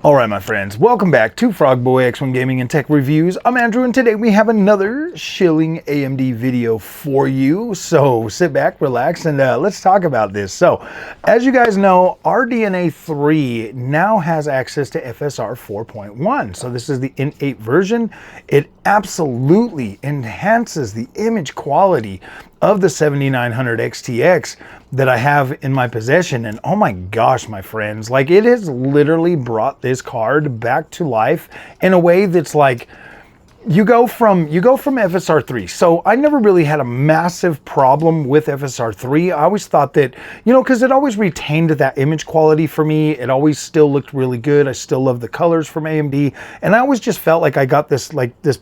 All right, my friends, welcome back to Frogboy X1 Gaming and Tech Reviews. I'm Andrew, and today we have another shilling AMD video for you. So sit back, relax, and let's talk about this. So, as you guys know, RDNA 3 now has access to FSR 4.1. So this is the Int8 version. It absolutely enhances the image quality of the 7900 XTX that I have in my possession. And oh my gosh, my friends, like it has literally brought this card back to life in a way that's like, you go from FSR 3. So I never really had a massive problem with FSR 3. I always thought that, because it always retained that image quality for me. It always still looked really good. I still love the colors from AMD. And I always just felt like I got this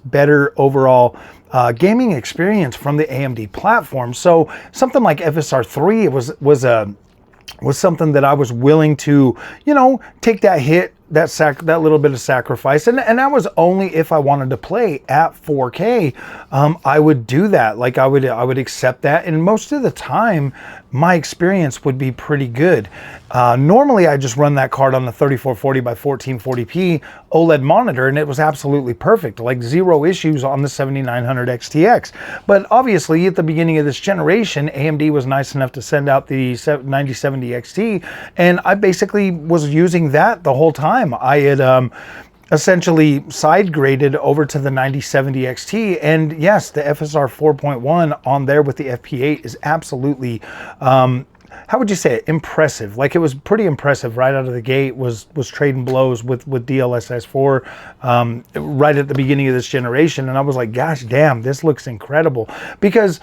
better overall gaming experience from the AMD platform. So something like FSR 3 was something that I was willing to, take that hit, that little bit of sacrifice, and that was only if I wanted to play at 4K. I would do that. Like I would accept that, and most of the time, my experience would be pretty good. Normally, I just run that card on the 3440 by 1440p OLED monitor, and it was absolutely perfect, like zero issues on the 7900 XTX. But obviously, at the beginning of this generation, AMD was nice enough to send out the 9070 XT, and I basically was using that the whole time. I had essentially side graded over to the 9070 XT, and yes, the FSR 4.1 on there with the FP8 is absolutely how would you say it? Impressive. Like it was pretty impressive right out of the gate. Was trading blows with DLSS 4 right at the beginning of this generation, and I was like, gosh damn, this looks incredible. Because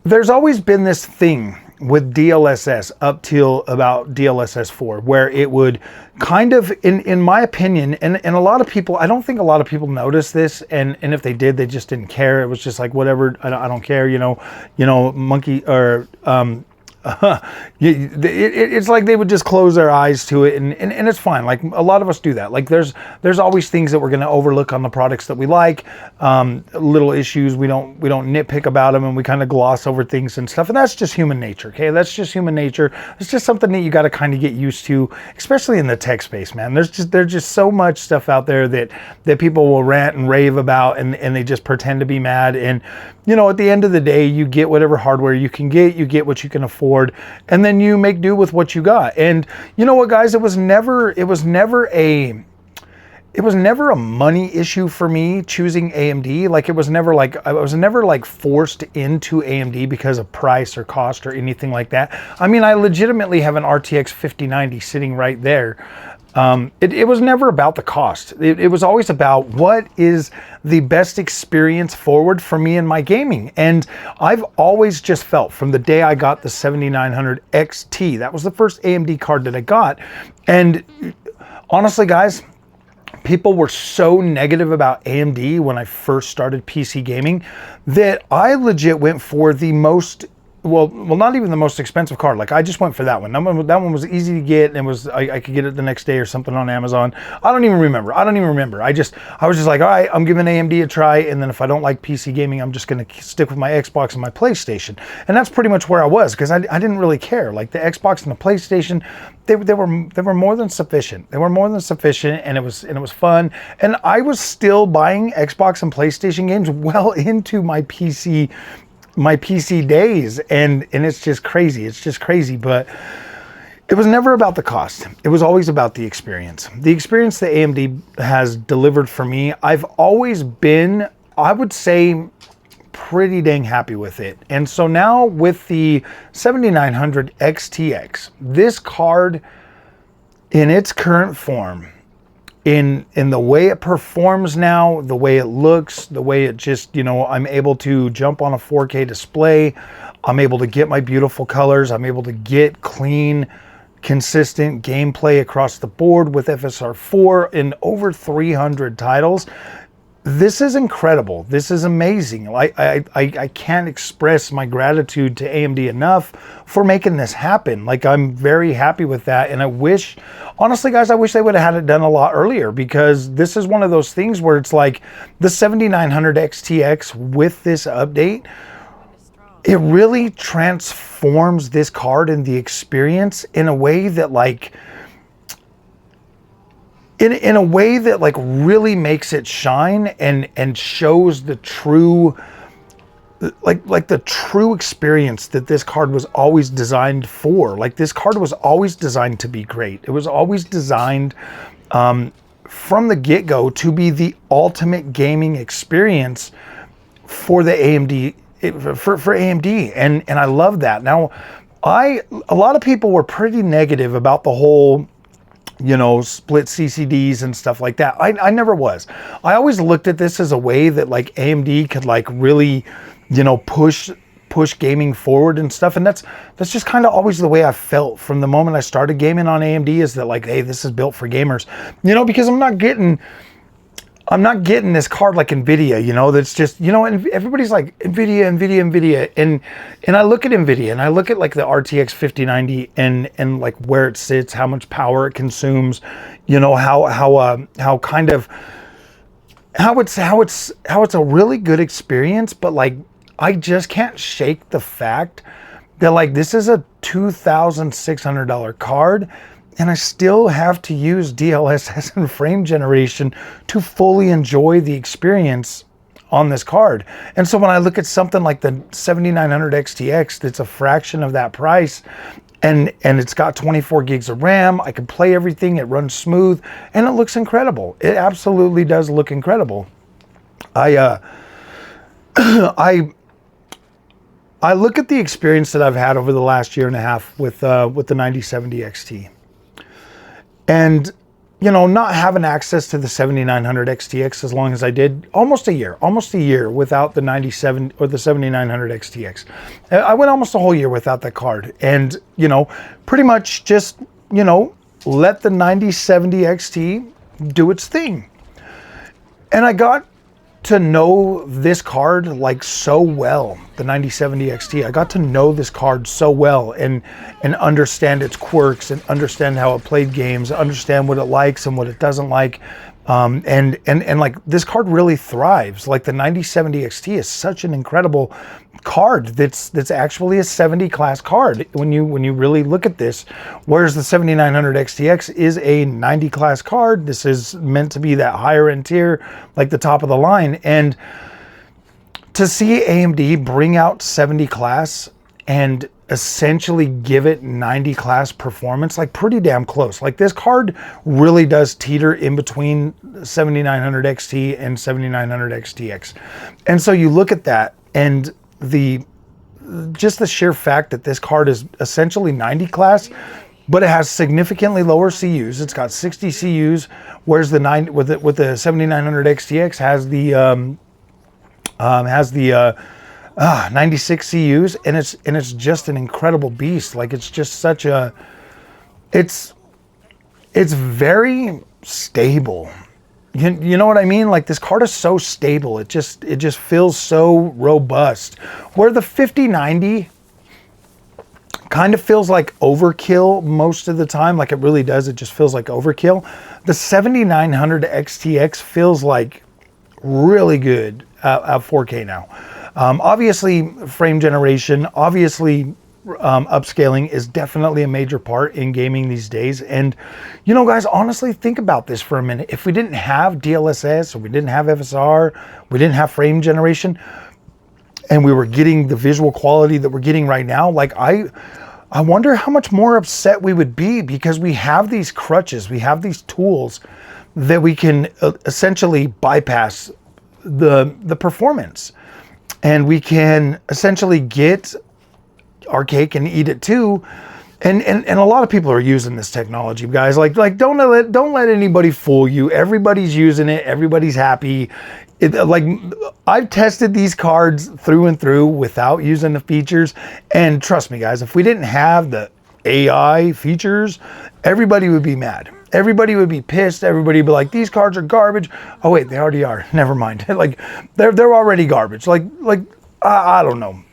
there's always been this thing with DLSS up till about DLSS 4, where it would kind of, in my opinion, and a lot of people, I don't think a lot of people noticed this, and if they did, they just didn't care. It was just like, whatever, I don't care, monkey, or it's like they would just close their eyes to it, and it's fine. Like a lot of us do that. Like there's always things that we're going to overlook on the products that we like, little issues we don't nitpick about them, and we kind of gloss over things and stuff, and that's just human nature. Okay, that's just human nature. It's just something that you got to kind of get used to, especially in the tech space, man. There's just so much stuff out there that people will rant and rave about, and they just pretend to be mad. And at the end of the day, you get whatever hardware you can get, you get what you can afford, and then you make do with what you got. And you know what, guys, it was never a money issue for me choosing AMD. Like it was never like, I was never like forced into AMD because of price or cost or anything like that. I mean, I legitimately have an RTX 5090 sitting right there. It was never about the cost. It was always about what is the best experience forward for me in my gaming. And I've always just felt from the day I got the 7900 XT, that was the first AMD card that I got. And honestly, guys, people were so negative about AMD when I first started PC gaming that I legit went for the most, well, not even the most expensive card. Like I just went for that one. That one was easy to get, and I could get it the next day or something on Amazon. I don't even remember. I was just like, all right, I'm giving AMD a try, and then if I don't like PC gaming, I'm just gonna stick with my Xbox and my PlayStation. And that's pretty much where I was, because I didn't really care. Like the Xbox and the PlayStation, they were more than sufficient. They were more than sufficient, and it was fun. And I was still buying Xbox and PlayStation games well into my PC days, and it's just crazy. But it was never about the cost. It was always about the experience that AMD has delivered for me. I've always been, I would say, pretty dang happy with it. And so now with the 7900 XTX, this card in its current form, in the way it performs now, the way it looks, the way it just, I'm able to jump on a 4K display. I'm able to get my beautiful colors. I'm able to get clean, consistent gameplay across the board with FSR 4 in over 300 titles. This is incredible. This is amazing. I can't express my gratitude to AMD enough for making this happen. Like, I'm very happy with that. And I wish, honestly, guys, I wish they would have had it done a lot earlier, because this is one of those things where it's like the 7900 XTX with this update, it really transforms this card and the experience in a way that, like, in a way that like really makes it shine and shows the true, like the true experience that this card was always designed for. Like this card was always designed to be great. It was always designed from the get-go to be the ultimate gaming experience for the AMD, for AMD, and I love that. Now, a lot of people were pretty negative about the whole, you know, split CCDs and stuff like that. I never was. I always looked at this as a way that like AMD could like really, you know, push gaming forward and stuff. And that's just kind of always the way I felt from the moment I started gaming on AMD, is that like, hey, this is built for gamers, you know, because I'm not getting this card like NVIDIA, you know, that's just, you know, and everybody's like NVIDIA. And I look at NVIDIA and I look at like the RTX 5090 and like where it sits, how much power it consumes, you know, how it's a really good experience, but like, I just can't shake the fact that like, this is a $2,600 card, and I still have to use DLSS and frame generation to fully enjoy the experience on this card. And so when I look at something like the 7900 XTX, that's a fraction of that price, and it's got 24 gigs of RAM, I can play everything, it runs smooth, and it looks incredible. It absolutely does look incredible. I look at the experience that I've had over the last year and a half with the 9070 XT. And, you know, not having access to the 7900 XTX as long as I did, almost a year without the 97 or the 7900 XTX. I went almost a whole year without that card, and, you know, pretty much just, you know, let the 9070 XT do its thing. And I got to know this card like so well, the 9070 XT. I got to know this card so well and understand its quirks and understand how it played games, understand what it likes and what it doesn't like. And like this card really thrives. Like the 9070 XT is such an incredible card that's actually a 70 class card when you really look at this, whereas the 7900 XTX is a 90 class card. This is meant to be that higher end tier, like the top of the line. And to see AMD bring out 70 class and essentially give it 90 class performance, like pretty damn close. Like this card really does teeter in between 7900 XT and 7900 XTX. And so you look at that, and just the sheer fact that this card is essentially 90 class, but it has significantly lower CUs. It's got 60 CUs, whereas the 7900 XTX has the 96 CUs, and it's just an incredible beast. Like it's just such a, it's very stable. You know what I mean? Like this card is so stable. It just feels so robust. Where the 5090 kind of feels like overkill most of the time. Like it really does. It just feels like overkill. The 7900 XTX feels like really good at 4K now. Obviously frame generation, obviously upscaling is definitely a major part in gaming these days. And, you know, guys, honestly, think about this for a minute. If we didn't have DLSS, or we didn't have FSR, we didn't have frame generation, and we were getting the visual quality that we're getting right now, like I wonder how much more upset we would be, because we have these crutches, we have these tools that we can essentially bypass the performance, and we can essentially get our cake and eat it too. And a lot of people are using this technology, guys. Like don't let anybody fool you. Everybody's using it. Everybody's happy. Like I've tested these cards through and through without using the features, and trust me, guys, if we didn't have the AI features, everybody would be mad. Everybody would be pissed. Everybody would be like, these cards are garbage. Oh wait, they already are. Never mind. Like they're already garbage. Like I don't know.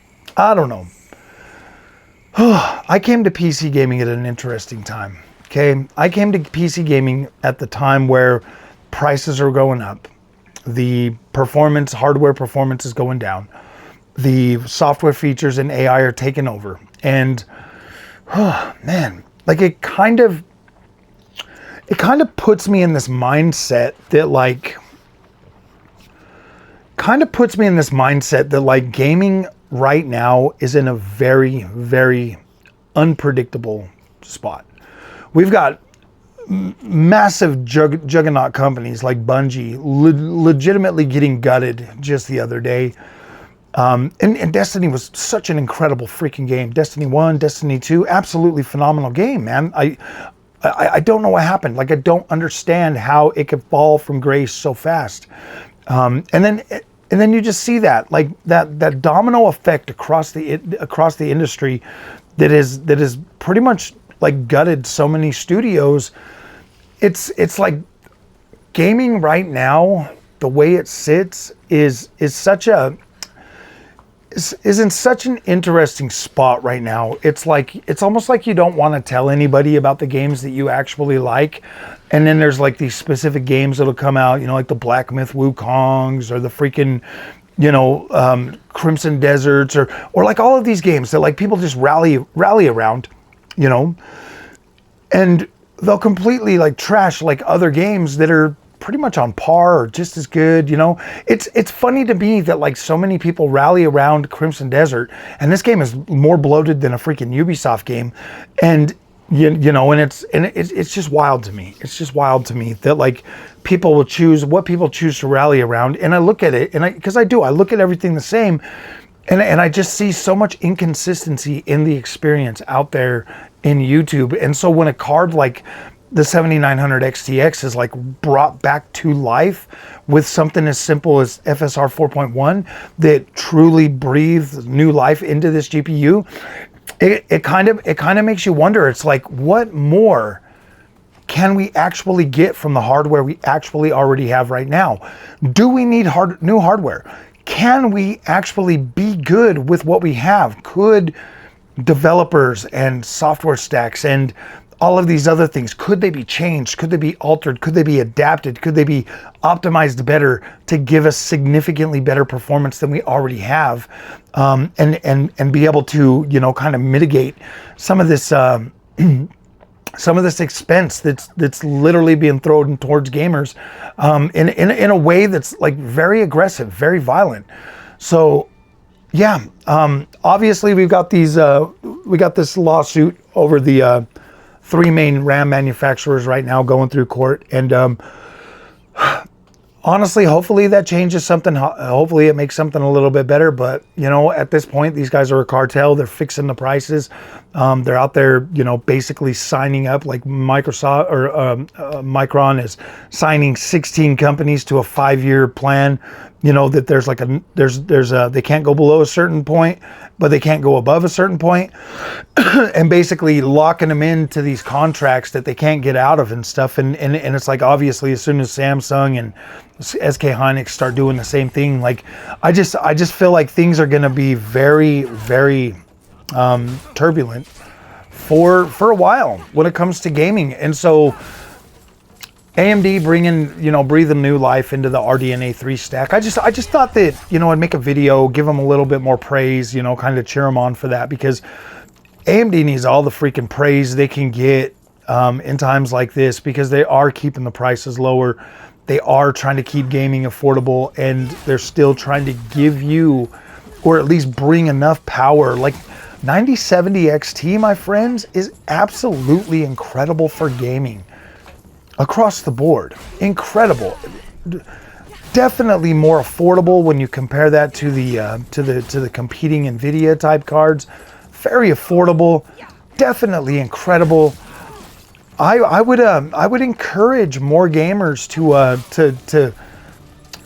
I came to PC gaming at an interesting time. Okay, I came to PC gaming at the time where prices are going up, the performance, hardware performance is going down, the software features and AI are taking over, and man, like it it kind of puts me in this mindset that like, gaming right now is in a very, very unpredictable spot. We've got massive juggernaut companies like Bungie legitimately getting gutted just the other day. And Destiny was such an incredible freaking game. Destiny 1, Destiny 2, absolutely phenomenal game, man. I don't know what happened. Like, I don't understand how it could fall from grace so fast. And then you just see that, like that domino effect across the industry that is pretty much like gutted so many studios. It's like gaming right now, the way it sits is in such an interesting spot right now. It's almost like you don't want to tell anybody about the games that you actually like. And then there's like these specific games that'll come out, you know, like the Black Myth Wukongs or the freaking, you know, Crimson Deserts or like all of these games that like people just rally around, you know, and they'll completely like trash like other games that are pretty much on par or just as good, you know. It's funny to me that like so many people rally around Crimson Desert, and this game is more bloated than a freaking Ubisoft game, and you know, and it's just wild to me. It's just wild to me that like people choose to rally around, and I look at it, and I look at everything the same, and I just see so much inconsistency in the experience out there in YouTube. And so when a card like the 7900 XTX is like brought back to life with something as simple as FSR 4.1 that truly breathes new life into this GPU, it kind of makes you wonder. It's like, what more can we actually get from the hardware we actually already have right now? Do we need new hardware? Can we actually be good with what we have? Could developers and software stacks and all of these other things, could they be changed? Could they be altered? Could they be adapted? Could they be optimized better to give us significantly better performance than we already have, and be able to, you know, kind of mitigate some of this expense that's literally being thrown towards gamers, in a way that's like very aggressive, very violent. So yeah, obviously we got this lawsuit over the 3 main RAM manufacturers right now going through court, and honestly, hopefully that changes something. Hopefully it makes something a little bit better. But you know, at this point, these guys are a cartel. They're fixing the prices. They're out there, you know, basically signing up, like Microsoft or Micron is signing 16 companies to a 5-year plan. You know, that there's like they can't go below a certain point, but they can't go above a certain point, and basically locking them into these contracts that they can't get out of and stuff. And it's like, obviously, as soon as Samsung and SK Hynix start doing the same thing, like I just feel like things are going to be very, very turbulent for a while when it comes to gaming. And so AMD breathing new life into the RDNA 3 stack. I just thought that, you know, I'd make a video, give them a little bit more praise, you know, kind of cheer them on for that, because AMD needs all the freaking praise they can get in times like this, because they are keeping the prices lower. They are trying to keep gaming affordable, and they're still trying to give you, or at least bring enough power. Like 9070 XT, my friends, is absolutely incredible for gaming. Across the board, incredible. Definitely more affordable when you compare that to the competing Nvidia type cards. Very affordable, definitely incredible. I would encourage more gamers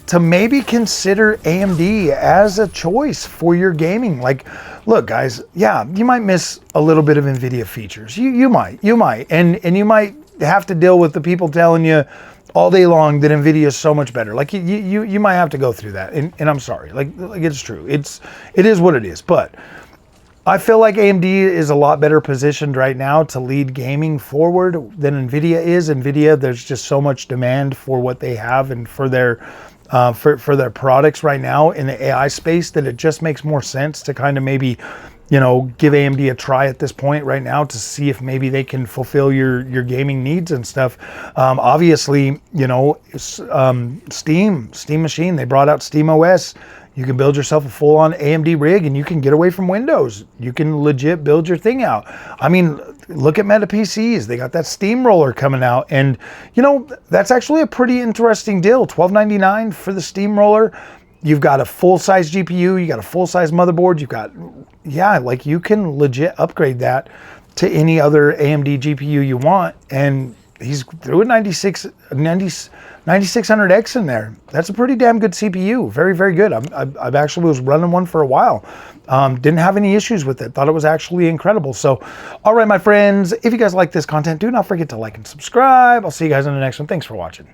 to maybe consider AMD as a choice for your gaming. Like, look, guys, yeah, you might miss a little bit of Nvidia features. You might, and you might have to deal with the people telling you all day long that Nvidia is so much better. Like you might have to go through that, and I'm sorry. Like it's true. It is what it is. But I feel like AMD is a lot better positioned right now to lead gaming forward than Nvidia is. Nvidia, there's just so much demand for what they have and for their products right now in the AI space that it just makes more sense to kind of maybe give AMD a try at this point right now to see if maybe they can fulfill your gaming needs and stuff. Obviously, Steam Machine, they brought out Steam OS. You can build yourself a full-on AMD rig and you can get away from Windows. You can legit build your thing out. I mean, look at Meta PCs. They got that Steamroller coming out, and that's actually a pretty interesting deal. $12.99 for the Steamroller. You've got a full-size GPU, you got a full-size motherboard, you've got, like you can legit upgrade that to any other AMD GPU you want, and he's threw a 9600X in there. That's a pretty damn good CPU. Very, very good. I've actually was running one for a while. Didn't have any issues with it. Thought it was actually incredible. So, all right, my friends, if you guys like this content, do not forget to like and subscribe. I'll see you guys in the next one. Thanks for watching.